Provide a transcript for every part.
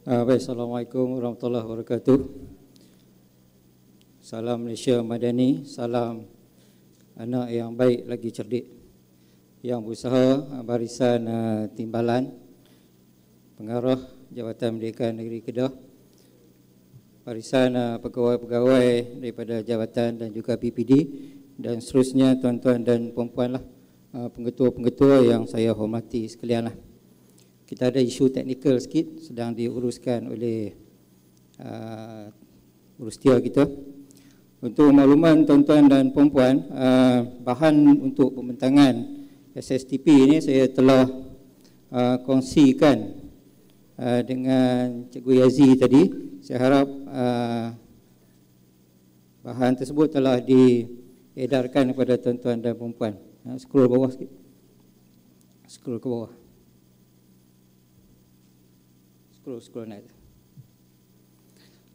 Baik, Assalamualaikum warahmatullahi wabarakatuh. Salam Malaysia Madani, salam anak yang baik lagi cerdik, yang berusaha barisan timbalan, pengarah Jabatan Pendidikan Negeri Kedah, barisan pegawai-pegawai daripada jabatan dan juga PPD, dan seterusnya tuan-tuan dan puan-puan lah, pengetua-pengetua yang saya hormati sekalian lah. Kita ada isu teknikal sikit sedang diuruskan oleh urustia kita. Untuk makluman tuan-tuan dan puan-puan, bahan untuk pembentangan SSTP ini saya telah kongsikan dengan Cikgu Yazi tadi. Saya harap bahan tersebut telah diedarkan kepada tuan-tuan dan puan-puan. Scroll bawah sikit. Scroll ke bawah. Scroll naik.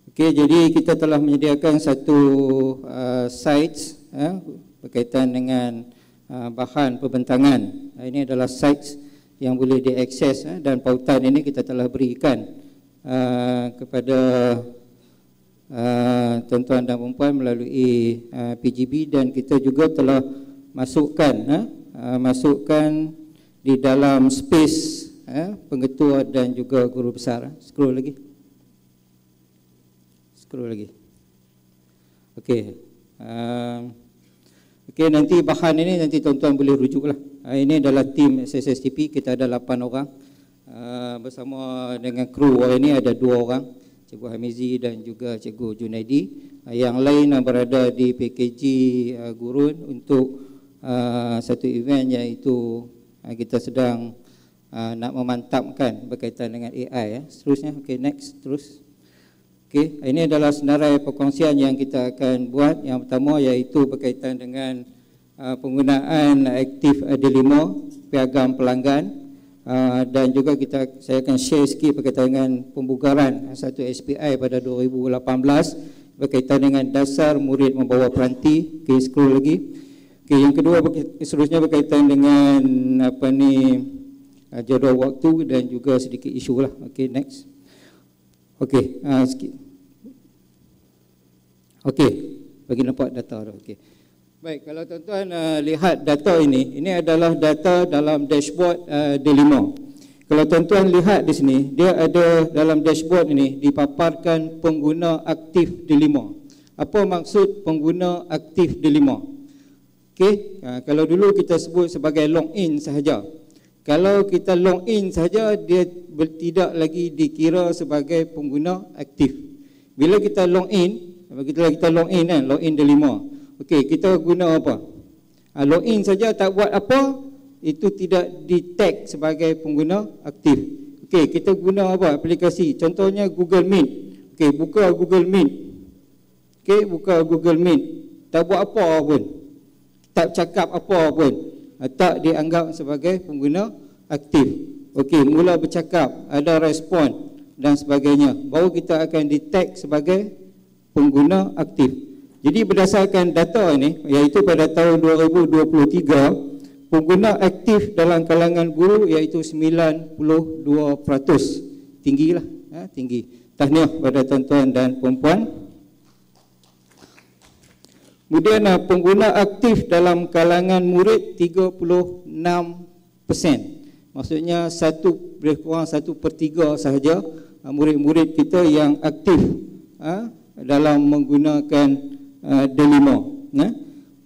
Okey, jadi kita telah menyediakan satu sites berkaitan dengan bahan pembentangan. Ini adalah sites yang boleh diakses dan pautan ini kita telah berikan kepada tuan-tuan dan puan-puan melalui PGB, dan kita juga telah masukkan di dalam space pengetua dan juga guru besar. Scroll lagi. Okey. Okey, nanti bahan ini nanti tuan-tuan boleh rujuklah. Ini adalah tim SSTP, kita ada 8 orang. Bersama dengan kru hari ini ada 2 orang, Cikgu Hamizi dan juga Cikgu Junaidi. Yang lain berada di PKG Gurun untuk satu event, iaitu kita sedang nak memantapkan berkaitan dengan AI. Seterusnya, okey, next, terus. Okey, ini adalah senarai perkongsian yang kita akan buat. Yang pertama iaitu berkaitan dengan penggunaan aktif D5, piagam pelanggan, dan juga saya akan share sikit berkaitan dengan pembugaran satu SPI pada 2018 berkaitan dengan dasar murid membawa peranti. Okey, scroll lagi. Okey, yang kedua seterusnya berkaitan dengan jadual waktu dan juga sedikit isu lah. Okey, next. Okey, sikit. Okey, bagi nampak data dah. Okey. Baik, kalau tuan-tuan lihat data ini adalah data dalam dashboard D5. Kalau tuan-tuan lihat di sini, dia ada dalam dashboard ini dipaparkan pengguna aktif D5. Apa maksud pengguna aktif D5? Okey, kalau dulu kita sebut sebagai login sahaja. Kalau kita login saja, dia tidak lagi dikira sebagai pengguna aktif. Bila kita login login D5. Okey, kita guna apa? Login saja tak buat apa, itu tidak di-tag sebagai pengguna aktif. Okey, kita guna apa? Aplikasi. Contohnya Google Meet. Okey, buka Google Meet. Tak buat apa pun. Tak cakap apa pun. Tak dianggap sebagai pengguna aktif. Okey, mula bercakap, ada respon dan sebagainya, baru kita akan di-tag sebagai pengguna aktif. Jadi berdasarkan data ini, iaitu pada tahun 2023, pengguna aktif dalam kalangan guru iaitu 92%. Tinggilah, tinggi. Tahniah pada tuan-tuan dan puan-puan. Kemudian pengguna aktif dalam kalangan murid 36%. Maksudnya lebih kurang 1/3 sahaja murid-murid kita yang aktif dalam menggunakan D5.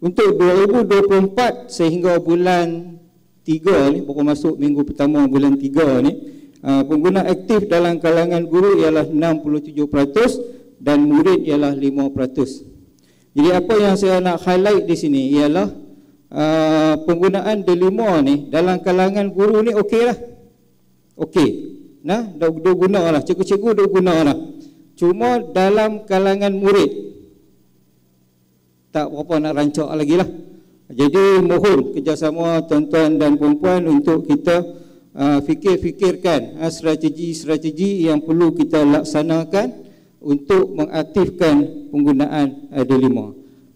Untuk 2024 sehingga bulan 3 ni, baru masuk minggu pertama bulan 3 ni, pengguna aktif dalam kalangan guru ialah 67% dan murid ialah 5%. Jadi apa yang saya nak highlight di sini ialah penggunaan D5 ni dalam kalangan guru ni okeylah. Okey. Dah gunalah, cikgu-cikgu dah gunalah. Cuma dalam kalangan murid tak berapa nak rancak lagi lah. Jadi mohon kerjasama tuan-tuan dan puan-puan untuk kita fikir-fikirkan strategi-strategi yang perlu kita laksanakan untuk mengaktifkan penggunaan D5.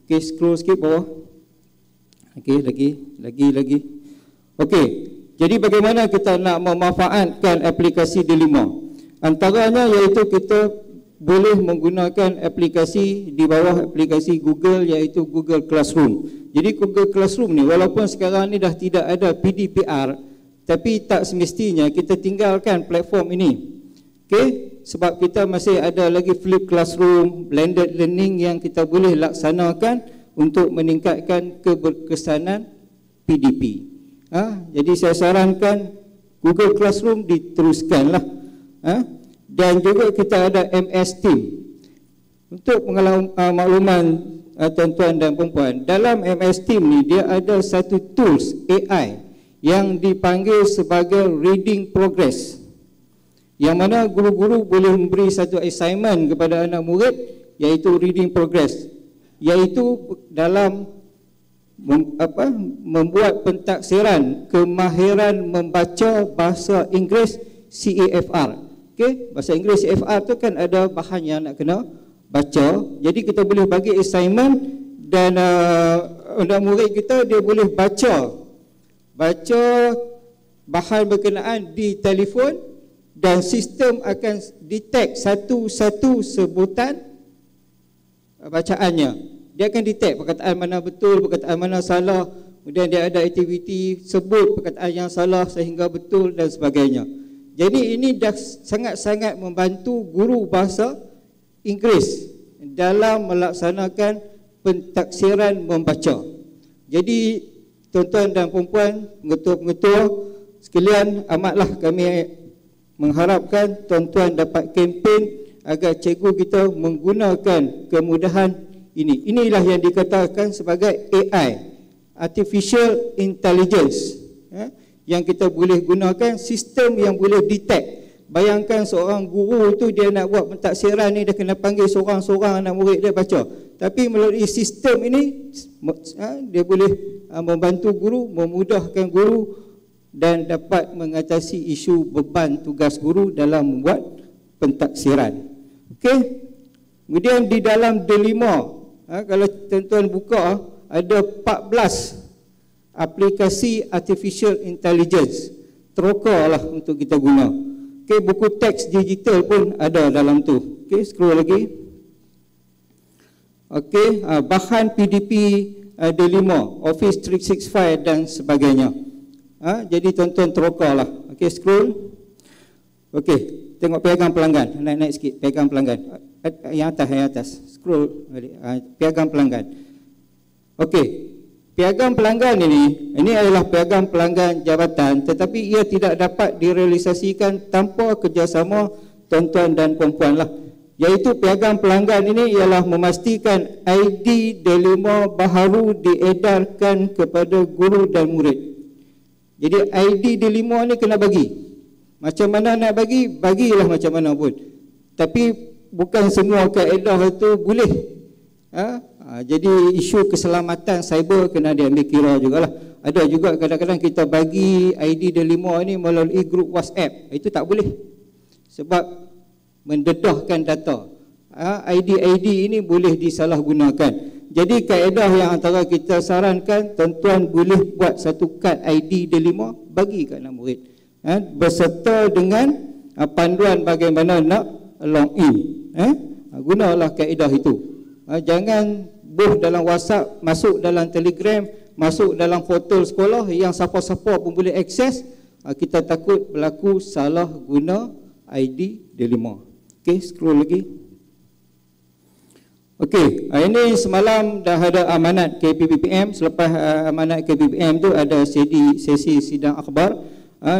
Okey, scroll sikit bawah. Okey, lagi. Okey, jadi bagaimana kita nak memanfaatkan aplikasi D5? Antaranya iaitu kita boleh menggunakan aplikasi di bawah aplikasi Google, iaitu Google Classroom. Jadi Google Classroom ni walaupun sekarang ni dah tidak ada PDPR, tapi tak semestinya kita tinggalkan platform ini. Okey, sebab kita masih ada lagi Flip Classroom, blended learning yang kita boleh laksanakan untuk meningkatkan keberkesanan PDP. Jadi saya sarankan Google Classroom diteruskanlah. Dan juga kita ada MS Team. Untuk makluman tuan-tuan dan perempuan, dalam MS Team ni dia ada satu tools AI yang dipanggil sebagai Reading Progress, yang mana guru-guru boleh memberi satu assignment kepada anak murid, iaitu Reading Progress, iaitu dalam membuat pentaksiran kemahiran membaca bahasa Inggeris CAFR. Okey, bahasa Inggeris CAFR tu kan ada bahan yang nak kena baca. Jadi kita boleh bagi assignment dan anak murid kita dia boleh baca bahan berkenaan di telefon, dan sistem akan detect satu-satu sebutan bacaannya. Dia akan detect perkataan mana betul, perkataan mana salah. Kemudian dia ada aktiviti sebut perkataan yang salah sehingga betul dan sebagainya. Jadi ini dah sangat-sangat membantu guru bahasa Inggeris dalam melaksanakan pentaksiran membaca. Jadi tuan-tuan dan perempuan, pengetua-pengetua sekalian, amatlah kami mengharapkan tuan-tuan dapat kempen agar cikgu kita menggunakan kemudahan ini. Inilah yang dikatakan sebagai AI, Artificial Intelligence, yang kita boleh gunakan, sistem yang boleh detect. Bayangkan seorang guru tu dia nak buat pentaksiran ni, dia kena panggil seorang-seorang anak murid dia baca. Tapi melalui sistem ini dia boleh membantu guru, memudahkan guru dan dapat mengatasi isu beban tugas guru dalam membuat pentaksiran. Okey. Kemudian di dalam D5, kalau tuan-tuan buka, ada 14 aplikasi Artificial Intelligence. Terokarlah untuk kita guna. Okey, buku teks digital pun ada dalam tu. Okey, scroll lagi. Okey, bahan PDP D5, Office 365 dan sebagainya. Jadi tuan-tuan terokarlah. Okey, scroll. Okey, tengok piagam pelanggan. Naik sikit, piagam pelanggan. Yang atas. Scroll balik. Piagam pelanggan. Okey. Piagam pelanggan ini adalah piagam pelanggan jabatan, tetapi ia tidak dapat direalisasikan tanpa kerjasama tuan-tuan dan puan-puan lah. Iaitu piagam pelanggan ini ialah memastikan ID D5 baharu diedarkan kepada guru dan murid. Jadi ID D5 ni kena bagi. Macam mana nak bagi, bagilah macam mana pun. Tapi bukan semua kaedah itu boleh. Jadi isu keselamatan cyber kena diambil kira jugalah. Ada juga kadang-kadang kita bagi ID D5 ni melalui grup WhatsApp. Itu tak boleh. Sebab mendedahkan data. ID ini boleh disalahgunakan. Jadi kaedah yang antara kita sarankan, tuan-tuan boleh buat satu kad ID D5 bagi ke anak murid. Berserta dengan panduan bagaimana nak login. Gunalah kaedah itu. Jangan buh dalam WhatsApp, masuk dalam Telegram, masuk dalam portal sekolah yang siapa-siapa pun boleh akses. Kita takut berlaku salah guna ID D5. Okey, scroll lagi. Okey, ini semalam dah ada amanat KPPM. Selepas amanat KPPM tu ada sesi sidang akhbar.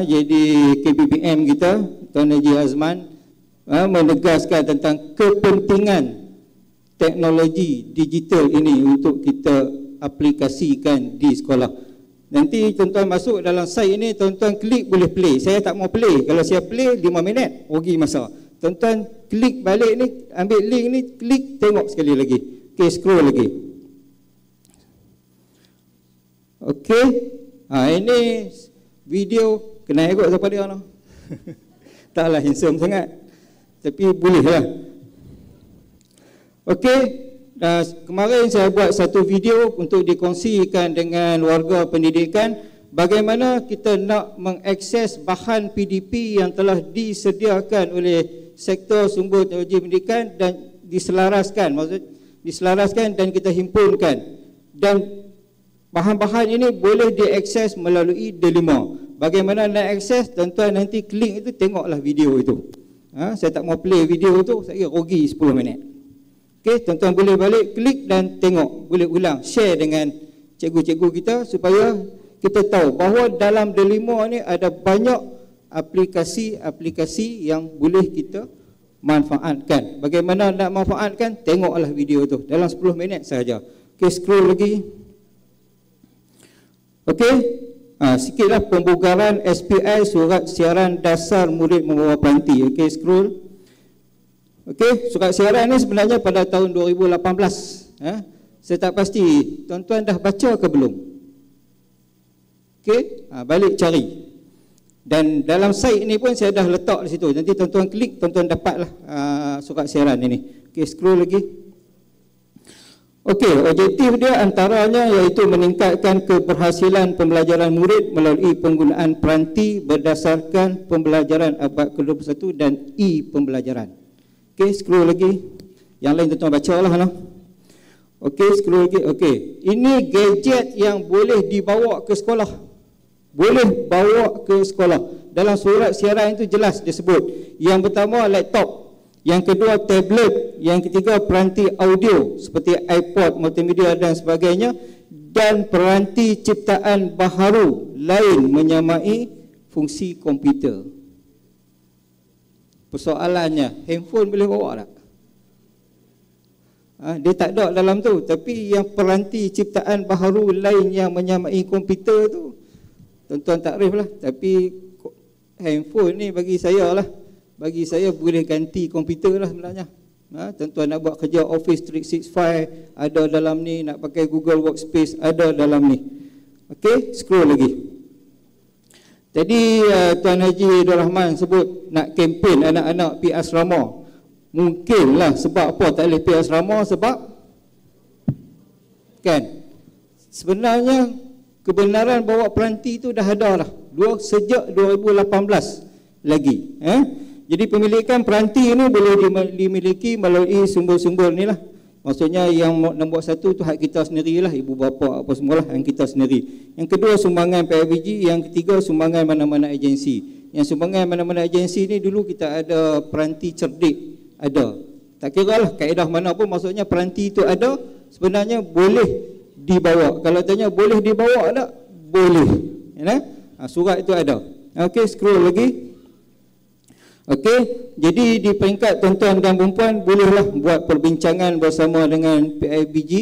Jadi KPPM kita, Tuan Haji Azman, menegaskan tentang kepentingan teknologi digital ini untuk kita aplikasikan di sekolah. Nanti tuan-tuan masuk dalam site ini, tuan-tuan klik boleh play. Saya tak mau play. Kalau saya play 5 minit, rugi masa. Tuan-tuan klik balik ni, ambil link ni, klik, tengok sekali lagi. Okey, scroll lagi. Okey. Ini video kena ikut siapa dia lah. Taklah handsome sangat. Tapi boleh lah. Okey, kemarin saya buat satu video untuk dikongsikan dengan warga pendidikan bagaimana kita nak mengakses bahan PDP yang telah disediakan oleh sektor sumber teknologi pendidikan dan diselaraskan, diselaraskan dan kita himpunkan, dan bahan-bahan ini boleh diakses melalui D5. Bagaimana nak akses? Tuan-tuan nanti klik itu, tengoklah video itu. Saya tak mau play video itu, saya rugi 10 minit. Okey, tuan-tuan boleh balik klik dan tengok, boleh ulang, share dengan cikgu-cikgu kita supaya kita tahu bahawa dalam D5 ni ada banyak aplikasi-aplikasi yang boleh kita manfaatkan. Bagaimana nak manfaatkan? Tengoklah video tu dalam 10 minit sahaja. Okey, scroll lagi. Okey, sikitlah pembugaran SPI Surat Siaran Dasar Murid Membawa Peranti. Okey, scroll. Okey, surat siaran ni sebenarnya pada tahun 2018. Saya tak pasti tuan-tuan dah baca ke belum. Okey, balik cari. Dan dalam site ni pun saya dah letak di situ. Nanti tuan-tuan klik, tuan-tuan dapatlah surat siaran ini. Okey, scroll lagi. Okey, objektif dia antaranya iaitu meningkatkan keberhasilan pembelajaran murid melalui penggunaan peranti berdasarkan pembelajaran abad ke-21 dan e-pembelajaran. Okey, scroll lagi. Yang lain tuan-tuan bacalah lah. Okey, scroll lagi. Okey, ini gadget yang boleh dibawa ke sekolah. Boleh bawa ke sekolah. Dalam surat siaran itu jelas disebut. Yang pertama laptop, yang kedua tablet, yang ketiga peranti audio seperti iPod, multimedia dan sebagainya, dan peranti ciptaan baharu lain menyamai fungsi komputer. Persoalannya, handphone boleh bawa tak? Dia tak ada dalam tu. Tapi yang peranti ciptaan baharu lain yang menyamai komputer tu, tuan-tuan takrif lah. Tapi handphone ni bagi saya lah, bagi saya boleh ganti komputer lah sebenarnya. Tuan-tuan nak buat kerja Office 365 ada dalam ni, nak pakai Google Workspace ada dalam ni. Okey, scroll lagi. Jadi Tuan Haji Abdul Rahman sebut nak kempen anak-anak pergi asrama. Mungkinlah sebab apa tak boleh pergi asrama, sebab kan sebenarnya kebenaran bawa peranti itu dah ada lah sejak 2018 lagi. Jadi pemilikan peranti ini boleh dimiliki melalui sumber-sumber ni lah. Maksudnya yang nombor satu tu hak kita sendirilah, ibu bapa apa semualah yang kita sendiri. Yang kedua sumbangan PIBG, yang ketiga sumbangan mana-mana agensi. Yang sumbangan mana-mana agensi ni dulu kita ada peranti cerdik, ada. Tak kira lah kaedah mana pun, maksudnya peranti itu ada, sebenarnya boleh dibawa. Kalau tanya boleh dibawa tak? Boleh. Surat itu ada. Okey, scroll lagi. Okey, jadi di peringkat tuan-tuan dan puan-puan bolehlah buat perbincangan bersama dengan PIBG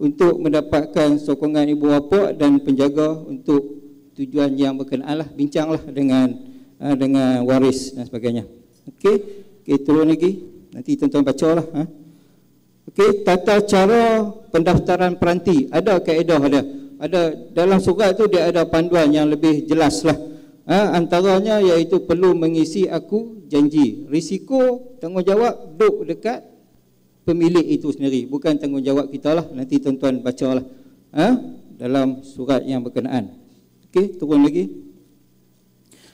untuk mendapatkan sokongan ibu bapa dan penjaga untuk tujuan yang berkenaan lah. Bincanglah dengan waris dan sebagainya. Okey, turun lagi. Nanti tuan-tuan bacalah. Okey, tata cara pendaftaran peranti. Ada kaedah dia. Ada dalam surat tu dia ada panduan yang lebih jelas lah. Antaranya iaitu perlu mengisi aku janji. Risiko tanggungjawab duduk dekat pemilik itu sendiri, bukan tanggungjawab kita lah. Nanti tuan-tuan bacalah dalam surat yang berkenaan. Okey, turun lagi.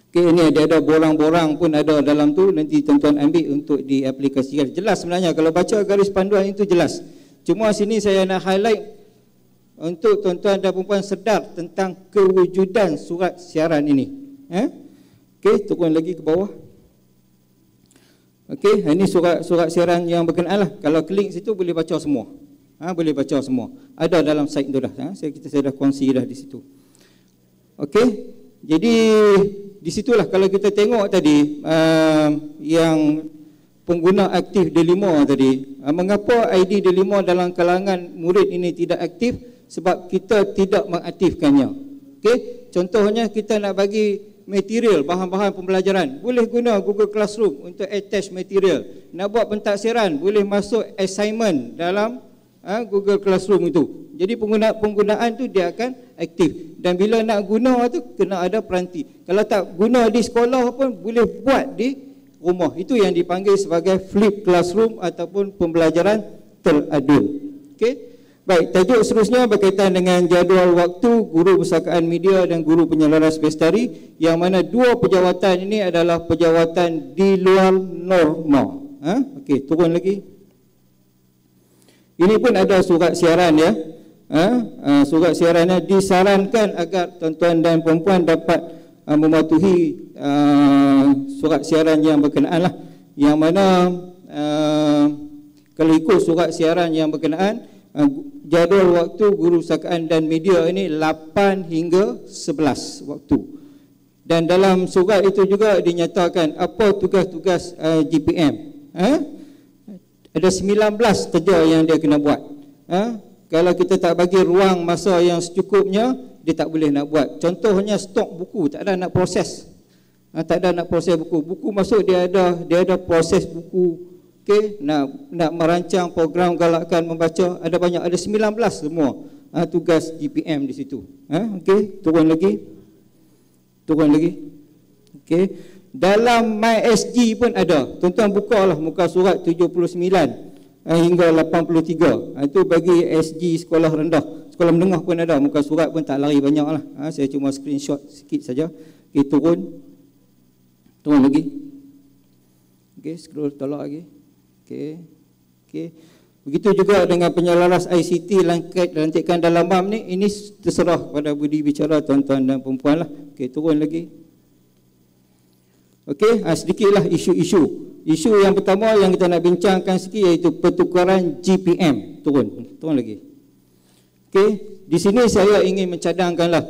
Okey, ini ada borang-borang pun ada dalam tu. Nanti tuan-tuan ambil untuk diaplikasikan. Jelas sebenarnya kalau baca garis panduan itu jelas. Cuma sini saya nak highlight untuk tuan-tuan dan puan-puan sedar tentang kewujudan surat siaran ini. Okey, turun lagi ke bawah. Okey, ini surat siaran yang berkenaan lah. Kalau klik situ boleh baca semua. Boleh baca semua. Ada dalam site tu dah. Saya dah kongsi dah di situ. Okey, jadi di situlah kalau kita tengok tadi yang pengguna aktif D5 tadi. Mengapa ID D5 dalam kalangan murid ini tidak aktif? Sebab kita tidak mengaktifkannya. Okey, contohnya kita nak bagi material, bahan-bahan pembelajaran, boleh guna Google Classroom untuk attach material. Nak buat pentaksiran, boleh masuk assignment dalam Google Classroom itu. Jadi penggunaan tu dia akan aktif. Dan bila nak guna tu kena ada peranti. Kalau tak guna di sekolah pun boleh buat di rumah. Itu yang dipanggil sebagai flip classroom ataupun pembelajaran teradil. Okey. Baik, tajuk seterusnya berkaitan dengan jadual waktu guru perpustakaan media dan guru penyelaras bestari, yang mana dua pejawatan ini adalah pejawatan di luar norma. Okey, turun lagi. Ini pun ada surat siaran ya. Surat siarannya disarankan agar tuan-tuan dan puan-puan dapat mematuhi surat siaran yang berkenaan lah. Yang mana kalau ikut surat siaran yang berkenaan, jadual waktu guru perpustakaan dan media ini 8 hingga 11 waktu. Dan dalam surat itu juga dinyatakan apa tugas-tugas GPM. Ada 19 kerja yang dia kena buat. Kalau kita tak bagi ruang masa yang secukupnya, dia tak boleh nak buat. Contohnya stok buku, tak ada nak proses. Tak ada nak proses buku. Buku masuk dia ada proses buku. Okey, nak merancang program galakkan membaca, ada banyak, ada 19 semua tugas GPM di situ. Okey, turun lagi. Okey. Dalam MySG pun ada. Tuan-tuan bukalah muka surat 79 hingga 83. Itu bagi SG sekolah rendah. Sekolah menengah pun ada, muka surat pun tak lari banyaklah. Saya cuma screenshot sikit saja. Okey, turun lagi. Okey, scroll tolak lagi. Okey. Begitu juga dengan penyelaras ICT lantikan dalam MAM ni, ini terserah pada budi bicara tuan-tuan dan perempuan lah. Okey, turun lagi. Okey, sedikitlah isu-isu. Isu yang pertama yang kita nak bincangkan sikit iaitu pertukaran GPM. Turun lagi. Okey, di sini saya ingin mencadangkanlah.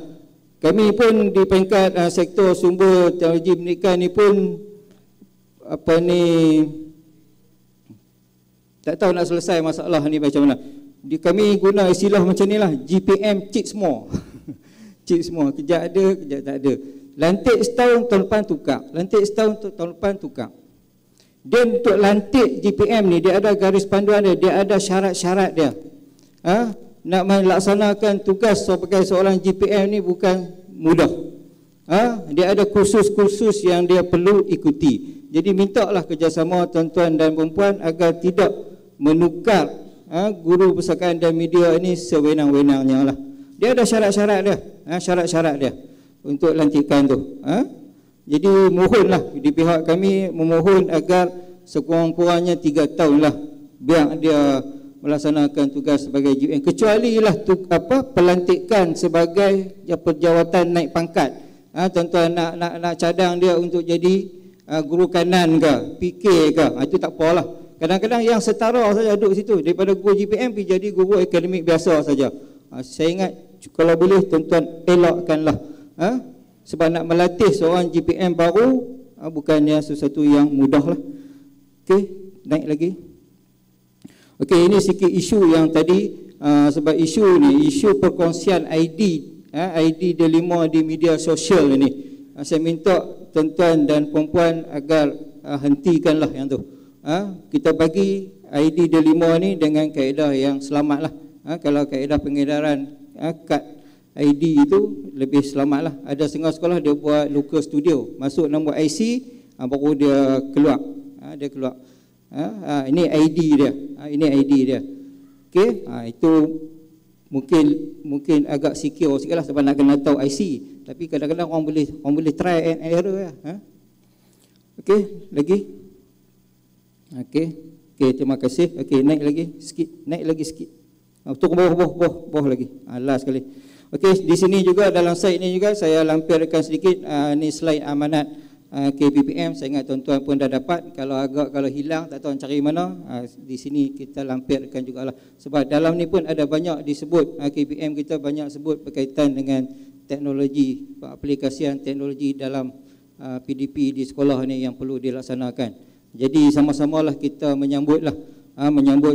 Kami pun di peringkat sektor sumber teknologi pendidikan ni pun tak tahu nak selesai masalah ni macam mana. Kami guna istilah macam ni lah, GPM cheat semua. Cheat semua, kejap ada, kejap tak ada. Lantik setahun, tahun depan tukar. Lantik setahun, tahun depan tukar. Dan untuk lantik GPM ni, dia ada garis panduan dia ada syarat-syarat dia. Nak melaksanakan tugas sebagai seorang GPM ni bukan mudah. Dia ada kursus-kursus yang dia perlu ikuti. Jadi mintalah kerjasama tuan-tuan dan perempuan agar tidak menukar guru perpustakaan dan media ini sewenang-wenangnya lah. Dia ada syarat-syarat dia, syarat-syarat dia untuk lantikan tu. Jadi mohonlah di pihak kami memohon agar sekurang-kurangnya 3 tahun lah biar dia melaksanakan tugas sebagai GPM. Kecuali lah pelantikan sebagai pejawatan naik pangkat. Tuan-tuan nak cadang dia untuk jadi guru kanan ke, PK ke, itu tak apalah. Kadang-kadang yang setara saja duduk situ, daripada guru GPM pergi jadi guru akademik biasa saja. Saya ingat kalau boleh tuan-tuan elakkanlah. Sebab nak melatih seorang GPM baru bukannya sesuatu yang mudah lah. Okey, naik lagi. Okey, ini sikit isu yang tadi. Sebab isu ni, isu perkongsian ID D5 di media sosial ini. Saya minta tuan-tuan dan perempuan agar hentikanlah yang tu. Kita bagi ID D5 ni dengan kaedah yang selamat lah. Kalau kaedah pengedaran kad ID itu lebih selamat lah. Ada setengah sekolah dia buat local studio, masuk nombor IC baru dia keluar. Dia keluar. Ini ID dia. Ini ID dia. Okey, itu mungkin agak secure sikitlah sebab nak kena tahu IC. Tapi kadang-kadang orang boleh try and error lah. Okey, lagi. Okey, terima kasih. Okey, naik lagi sikit. Turun bawah lagi. Last sekali. Okey, di sini juga dalam slide ni juga saya lampirkan sedikit ni slide amanat KPPM. Saya ingat tuan-tuan pun dah dapat. Kalau hilang tak tahu cari mana, di sini kita lampirkan jugalah. Sebab dalam ni pun ada banyak disebut KPPM kita banyak sebut berkaitan dengan teknologi, aplikasian teknologi dalam PDP di sekolah ni yang perlu dilaksanakan. Jadi sama-samalah kita menyambut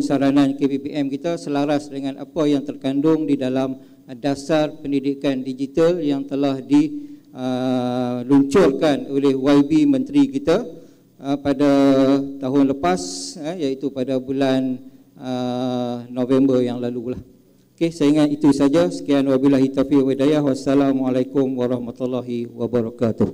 saranan KPPM kita selaras dengan apa yang terkandung di dalam dasar pendidikan digital yang telah diluncurkan oleh YB Menteri kita pada tahun lepas, iaitu pada bulan November yang lalu lah. Okey, saya ingat itu saja. Sekian wabillahi taufiq wal hidayah. Wassalamualaikum warahmatullahi wabarakatuh.